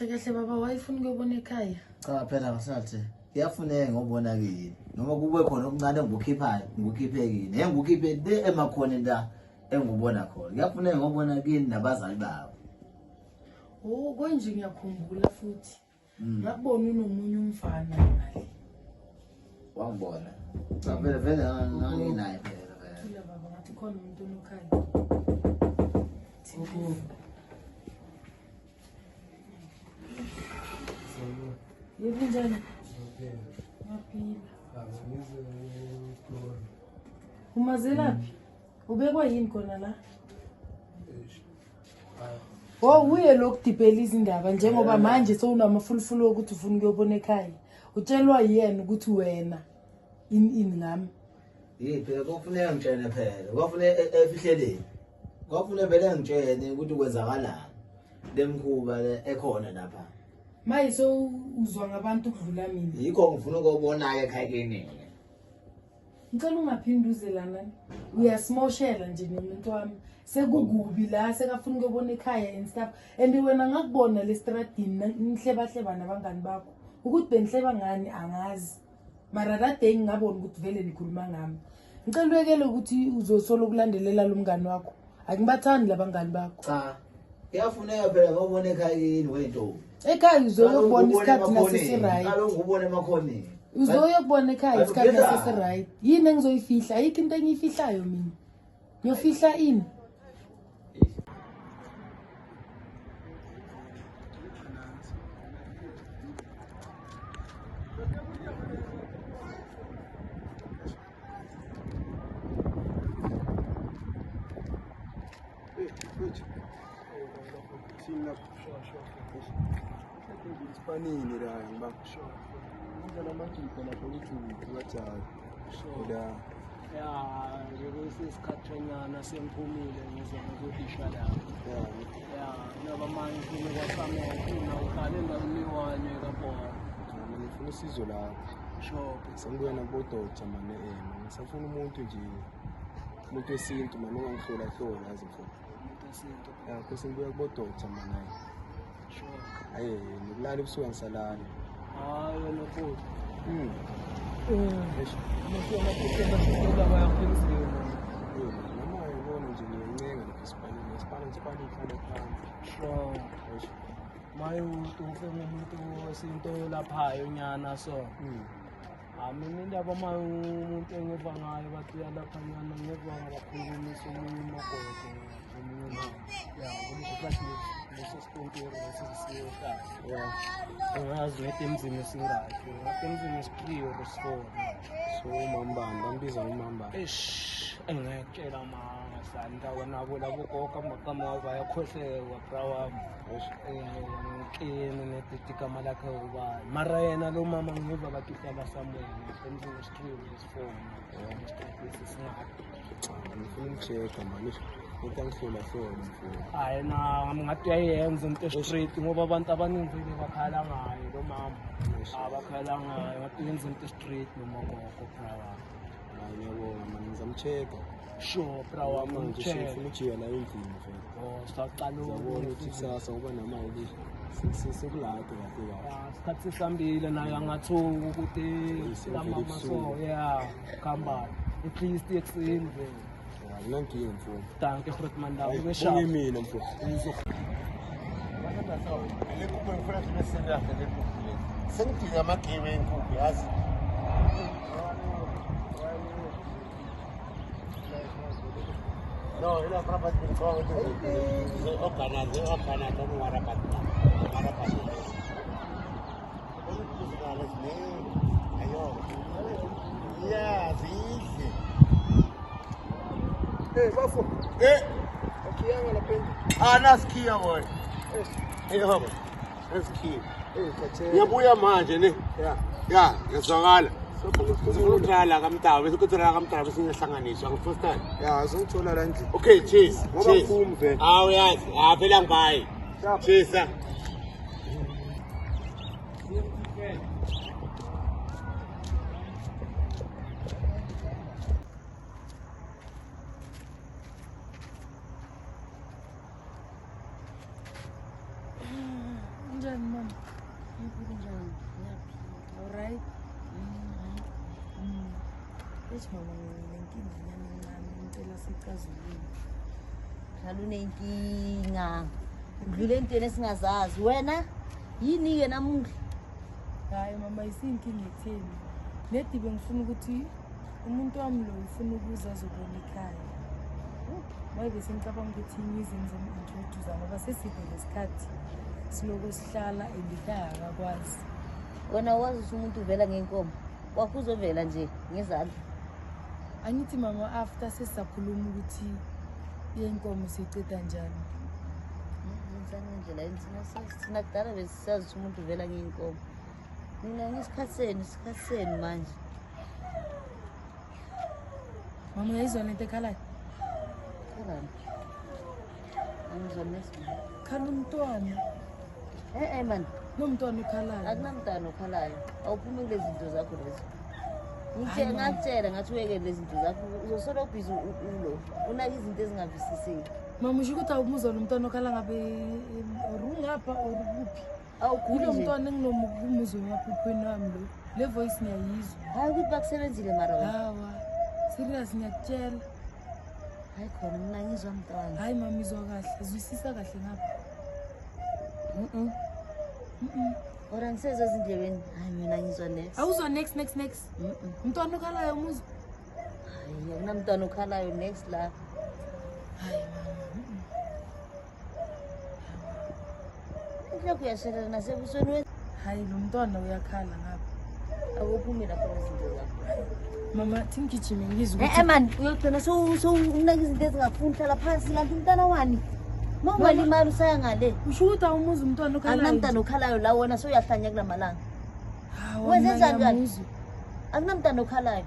kahle baba wayefuna ukuyobona ekhaya. Cha phela ngasathi kuyafuneka ngobona kini noma kube khona okuncane engibukhiphayo ngikukhiphe kini engibukhiphe le emakhona la engubona khona kuyafuneka ngobona kini nabazali babo. Oh konje ngiyakhumbula futhi ngakubona unomunye umfana ngale. Wangibona cha phela vele nginaye phela Thula baba ngathi khona umuntu onokhaya. Yebo njani? Ngaphila. Umazelaphi? Ubekwa yini khona la? Oh uye lokudibhela izindaba njengoba manje sewunamafulufulu ukuthi ufuna ukuyobona ekhaya. Utshelwa yena ukuthi wena ini ngami. Phela kufuneka ngitshene phela. Kwafuneka efihleleni. Kwafuneka vele ngitshene ukuthi kwenzakalani. Lemkhuba ekhona lapha. Maye so uzwa ngabantu ukudlula mina. Yikho ngifuna ukubona ke ekhaya kini. Ngicela ungaphinduzelana. Uyasimoshela nje nomuntu wami. Sekukubi la sekafuna ukubona ekhaya and stuff. And wena ngakubona le stradini ngihleba nabangani bakho. Ukuthi bengihleba ngani angazi. Mara that day ngabona ukuthi vele nikhuluma ngami. Ngicela uyekele ukuthi uzosolo kulandelela lo mngani wakho. Akungibathandi labangani bakho. Cha. Kuyafuneka phela ngobona ekhaya kini wentombi. Ekhaya uzoyobona isikhathi nasesiright. Kaloku ubone emakhoneni. Uzoyobona ekhaya isikhathi nasesiright. Yini engizoyifihla? Ayikho into engiyifihlayo mina. Ngiyofihla ini? Panini la ngibasho indlela amagibho lapho ukuthi uwajayi la ngesikhathanyana semphumile ngizwa ngokudisha lapho noma manje kume kwasameke nawuqale endaweni kaBona ngifuna usizo lapho sure sengibuya nabododa mane ngisafuna umuntu nje umuntu wesintu manje ongangihlola yazi mfowethu umuntu wesintu bese ngibuya kubododa manje sure nikulala ebusuku ngisalala hayi wena futhi Mfuna ukuqhubeka bayakhulisa. noma uyibona nje ngiyencenga lapha Spanish ihlala phansi sure maye ufuna umuntu wesinto laphayo nyana so mina indaba maye umuntu engiva ngayo bathi uyalapha nyana ngiva ngabakhulumisa umunye umagogo leso spontero lesisiyo ekhaya angazi ngeke emzini esingakho ngeke emzini esipriyo resifona so umambamba bangibiza ngomambamba engekela manga sandawo nabo labo gogo amaqama bayakhohleka brawami ngikini netigama lakhe ubani mara yena lo mama ngiva bathi uhlala somewhere emzini esipriyo resifona esingakho ngifuna umcheka manje ngihlola mfowethu hayi na ngathi uyayenza into straight ngoba abantu abaningi bakhala ngayo lo mama abakhala ngayo ngathi uyenza into straight noma gogo brawa hayi yabona manje ngizamcheka sure brawa manje mcheka ngifuna ujiya la endlini mfowethu saqala ubona ukuthi kusasa uba namali sekulapho kahle isikhathi sesambile naye angathuka ukuthi la mama so khamba at least ekuseni vele nankinga mfowethu danke groot man daai beshaw mina mfowethu sengidinga amagame enkukhu yazi no ila rapat ngicabanga ukuthi organize noma rapat ayo zihle bafo akiyanga lapha nasikia boy baba nasikia khathele ngiyabuya manje ne ngizwakala Sokutrala kamtawa bese kutrala kamtawa bese ngihlanganiswa ngo first time sengithola la endlini okay cheers ngoba mkhulu vele uyazi phela ngibayi cheers Njani mama? mama nginenkinga nyana encane ngicela sicazulule. Hlala unenkinga. Udlule entweni esingazazi. Wena yini-ke namuhla? Hayi mama isinkinga ekutheni. Ledi bengifuna ukuthi umuntu wami lo ufuna ukuza azobona ekhaya. Maybe sengicabanga ukuthi ngize ngizomu-introduce ngoba seside lesikhathi siloko sihlala endikhaya akakwazi. Wena wazi ukuthi umuntu uvela ngenkomo. Wakho uzovela nje ngezandla. Angithi mama after sesisakhuluma ukuthi yenkomo siceda njani. Ngizana ngendlela thina kudala besisazi ukuthi umuntu uvela ngenkomo. Mina ngisikhathi seni manje. Mama uyayizwa lento ekhalayo? Khalani. Angizwa nesimo. Khala umntwana. Man. Nomntwana ukhalayo. Akunamntwana okhalayo. Awuphumi kule zinto zakho lezo. Ngakutshela ngathi weke lezi zinto zakho uzosolo busy ulo. Unake izinto ezingavisiseki. Mama usho ukuthi awumuzwa lo mntwana okhala ngabe ngapha or kuphi? Awuguli Lo nje. mntwana enginomuzo emaphuphweni wami lo. Le voice ngiyayizwa. Hayi ukuthi bakusebenzile mara wena. Hawa. Serious ngiyakutshela. Hayi khona mina ngizwa mntwana. Hayi mama izwa kahle. Zwisisa kahle ngapha. Ora ngisezwe ezindlebeni. Hayi mina ngizwa next. Awuzwa next. Umntwana okhalayo umuzwa. Hayi akunamntwana okhalayo next la. Hayi mama. Inhloko uyashelela nasebusweni wena. Hayi lo mntwana uyakhala ngapha. Awuphumi lapho izinto zakho. Mama thingigijime ngizwe Man uyogcina unake izinto ezingafuni hlala phansi lanti umntana wani. Mawungalimali usaya ngale. usho ukuthi awumuzi umntwana okhalayo. Akunamntana okhalayo la wena soyahlanya kulamalanga. Hawa Wenzenzani kanti? ngiyamuzwa. Akunamntana okhalayo.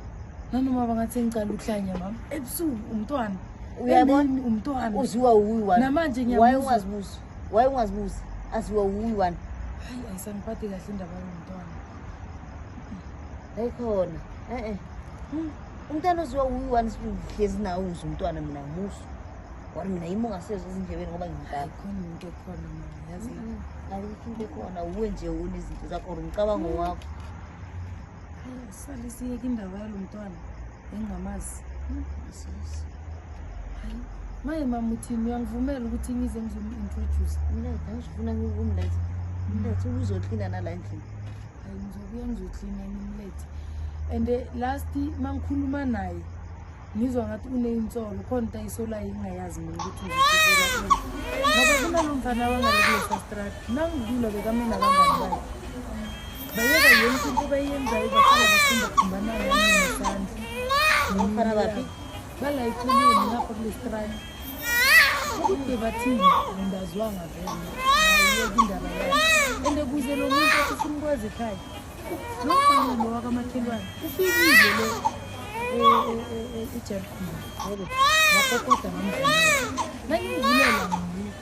Nanoma bangathi ngicala ukuhlanya mama. Ebusuku umntwana. Uyabona? Emini umntwana. Uziwa uyi wani. Namanje Waye ngiyamuzwa. ungazibuzi. Aziwa uyi wani. Hayi ayisangiphathi kahle indaba yomntwana. Hayi khona. Umntana oziwa uyi wani sihlezi nawo uze umntwana mina ngimuso. Wari mina yimo ngasezwe ezindlebeni ngoba ngimdala. Khona into ekhona mama yazi la. Ayikho into khona uwe nje unezinto zakho umcabango wakho. Hayi salisiyeke indaba yalo mntwana engingamazi. Hayi maye mama uthini uyangivumela ukuthi ngize ngizomu-introduce. Mlethe ngifuna ukumletha. Mlethe uzoklina nala endlini. Hayi ngizobuya ngizoklina ngimlethe. And last mangikhuluma naye ngizwa ngathi uneyintsolo khona into ayisolayo ingayazi mina ukuthi ngizofika kulo. Ngoba kunalo mfana wangalekule Fastrad nangidlula bekamena abangani bakhe. Bayeka yonke into bayenzayo bahlala bakhumba yami nesandla. Umfana baphi? Bala ekhuleni ngapha kule strand. Ukuthi bathini ngindazwanga vele. Ayiyeke indaba yakhe. Ende kuze lo muntu ofuna ukwazi ekhaya. Lo mfana lo wakamakhelwane ufikile lo eJericho. Ngaphokoda ngamvulela. Nangivulela mina.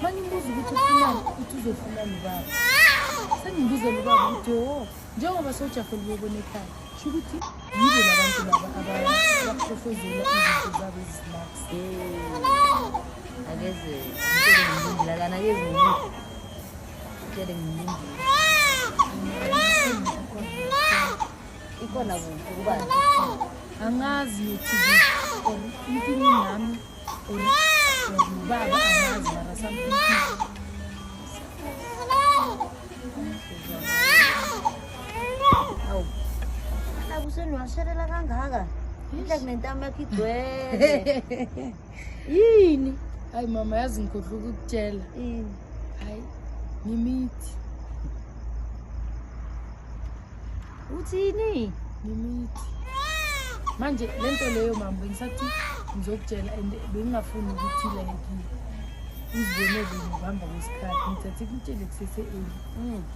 Mangibuza ukuthi ufunani ukuthi uzofunani baba. Sengibuzela ubaba ukuthi njengoba sojafela ukubona ekhaya. Sho ukuthi yibo labantu laba abaprofozela izinto zabo ezinaks. Akeze ngitshele ngilindile kana akeze ngilindile. Ngitshele ngilindile. Ikhona kuphi kubani? Angazi ukuthi or impini nami or ubaba angazi mara something. Awu. Ala kuseni washelela kangaka. Inhle kunentamo yakho igcwele. Yini? Hayi mama yazi ngikhohlwa ukukutshela. Hayi ngimithi. Uthini? Ngimithi. Manje lento leyo mama bengisathi ngizokutshela and bengingafuni ukuthi like uzibonele ngihamba kwesikhathi ngithathe ngitshele kusese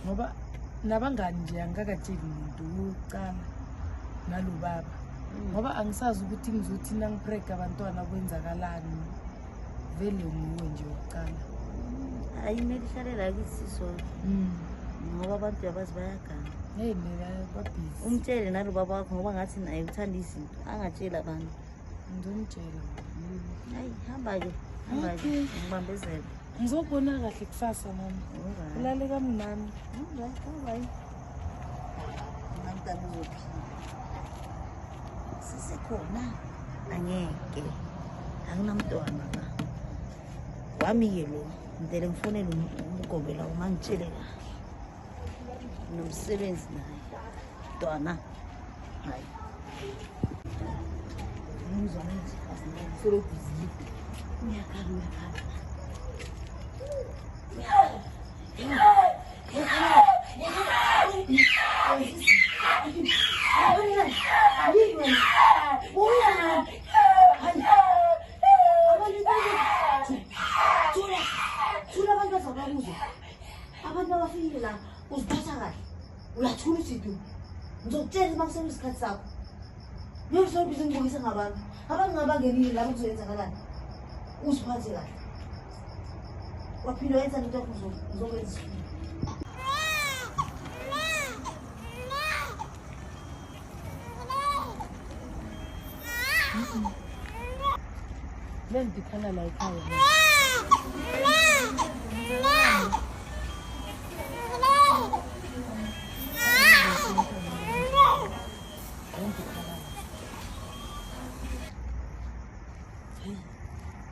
ngoba nabangani nje angikakatsheli umuntu wokucala nalo baba ngoba angisazi ukuthi ngizothi nangiprega abantwana kwenzakalani vele nguwe nje wokucala. Hayi kumele ihlale la kithi sona. Ngoba abantu abazi bayagana. Hey mina babhizi. Umtshele nalo baba wakho ngoba ngathi naye uthanda izinto angatshela abantu. Ngizomtshela. Hayi hamba ke. Hamba ke. Ngibambezele. Ngizobona kahle kusasa mama. Ulale kamnandi. Hayi. Ngantana uzophila. sisekhona angeke anginamntwana ka wami-ke lo ngidele ngifonele umgobela ungangitshele kahle nomsebenzi naye mntwana hayi ngizwana selobhizile uyakhala abantu abafikile la uziphatha kahle uyathula usidu ngizokutshela uma kusele isikhathi sakho niyokusobhiza ngibukise ngabantu abantu ngabangenile labo kuzoyenzakalani uziphathe kahle waphinde wenza into yakho ngizokwenza Lendikhala la ekhaya.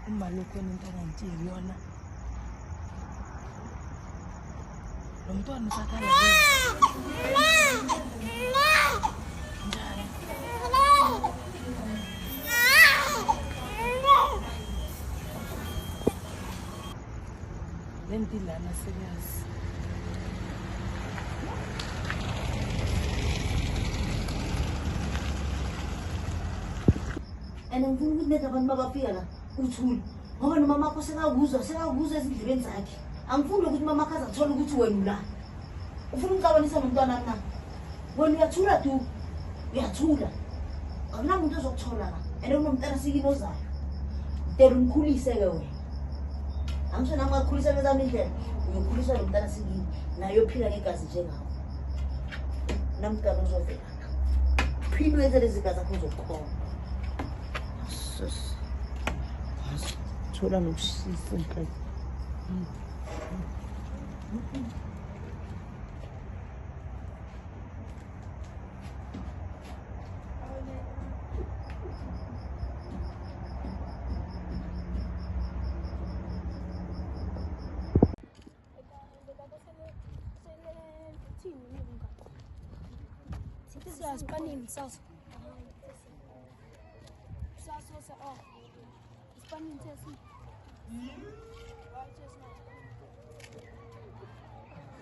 Imali khona into angangitsheli yona. Lo mntwana usakhala njani? Lentilana serious. and ngifuna ukuthi netha abantu babafika la uthule ngoba nomama akho sekakuzwa ezindlebeni zakhe angifuni ukuthi mama akho azathola ukuthi wena ula ufuna ukucabanisa nomntwana na wena uyathula tu uyathula akunamuntu ozokuthola la and unomntana sikini ozayo dela umkhulise-ke wena angisho nami ngakukhulisa kwezami indlela uyokhulisa lo mntana sikini naye ophila ngegazi njengawo namntana uzovela phinde wenze lezi gazi akho uzokhona sus thola nokushisa mkazi Spanin sasa. Sasa oh. Spanin sasa.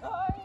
Oh,